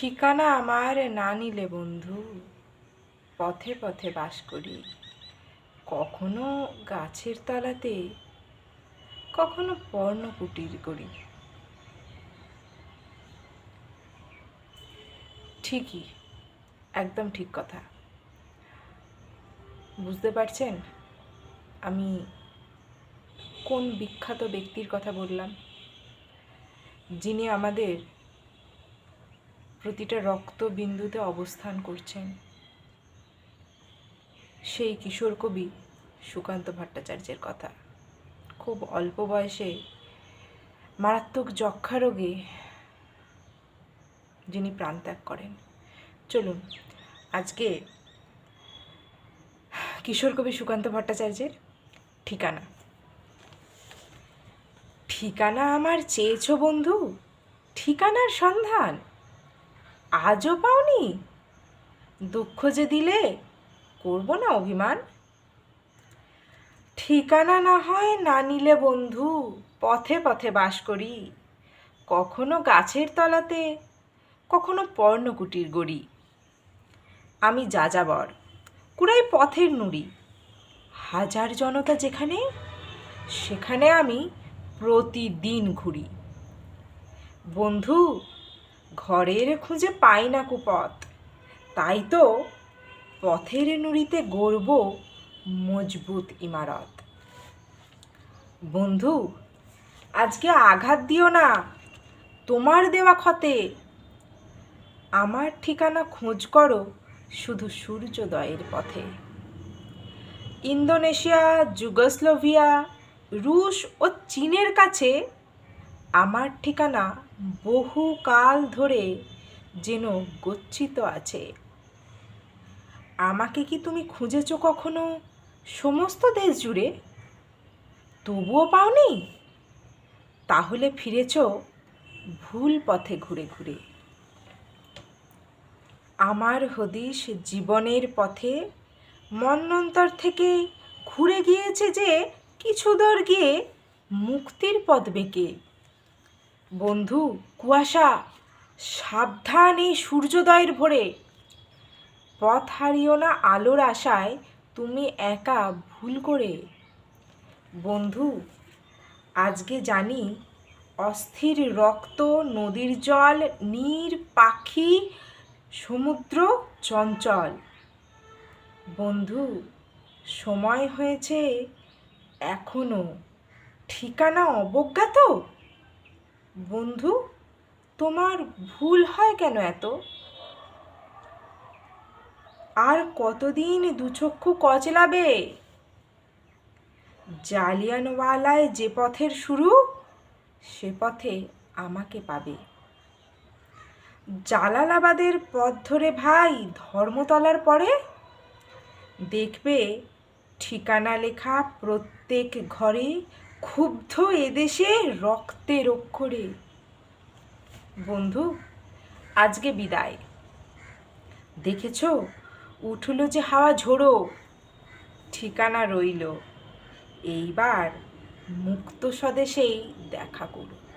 ঠিকানা আমার না নিলে বন্ধু, পথে পথে বাস করি। কখনো গাছের তলাতে, কখনো পর্ণকুটির করি। ঠিকই, একদম ঠিক কথা। বুঝতে পারছেন আমি কোন বিখ্যাত ব্যক্তির কথা বললাম, যিনি আমাদের প্রতিটা রক্তবিন্দুতে অবস্থান করছেন? সেই কিশোর কবি সুকান্ত ভট্টাচার্যের কথা। খুব অল্প বয়সে মারাত্মক যক্ষা রোগে যিনি প্রাণত্যাগ করেন। চলুন আজকে কিশোর কবি সুকান্ত ভট্টাচার্যের ঠিকানা। ঠিকানা আমার চেয়েছো বন্ধু, ঠিকানার সন্ধান আজও পাওনি? দুঃখ যে দিলে করব না অভিমান। ঠিকানা না হয় না নিলে বন্ধু, পথে পথে বাস করি। কখনো গাছের তলাতে, কখনো পর্ণকুটির গড়ি। আমি যাযাবর, কুড়াই পথের নুড়ি। হাজার জনতা যেখানে, সেখানে আমি প্রতিদিন ঘুরি। বন্ধু, ঘরের খুঁজে পাই না কুপথ, তাই তো পথের নুড়িতে গড়ব মজবুত ইমারত। বন্ধু, আজকে আঘাত দিও না তোমার দেওয়া ক্ষতে। আমার ঠিকানা খোঁজ করো শুধু সূর্যোদয়ের পথে। ইন্দোনেশিয়া, যুগোস্লোভিয়া, রুশ ও চীনের কাছে আমার ঠিকানা বহুকাল ধরে যেন গচ্ছিত আছে। আমাকে কি তুমি খুঁজেছো কখনো সমস্ত দেশ জুড়ে, তবুও পাওনি? তাহলে ফিরেছো ভুল পথে ঘুরে ঘুরে। আমার হদিশ জীবনের পথে মন্বন্তর থেকে ঘুরে গিয়েছে যে কিছু দূর গিয়ে মুক্তির পথ বেঁকে। বন্ধু কুয়াশা, সাবধান এই সূর্যোদয়ের ভোরে। পথ হারিও না আলোর আশায় তুমি একা ভুল করে। বন্ধু, আজকে জানি অস্থির রক্ত, নদীর জল, নীর, পাখি, সমুদ্র চঞ্চল। বন্ধু, সময় হয়েছে এখনো ঠিকানা অবজ্ঞাত। বন্ধু, তোমার ভুল হয় কেন এত? আর কতদিন দুচক্ষু কচলাবে? জালিয়ানওয়ালায় যে পথের শুরু, সে পথে আমাকে পাবে। জালালাবাদের পথ ধরে ভাই ধর্মতলার পরে দেখবে ঠিকানা লেখা প্রত্যেক ঘরে, ক্ষুব্ধ এদেশে রক্তের অক্ষরে। বন্ধু, আজকে বিদায়। দেখেছ উঠল যে হাওয়া ঝোড়ো, ঠিকানা রইল। এইবার মুক্ত স্বদেশেই দেখা করো।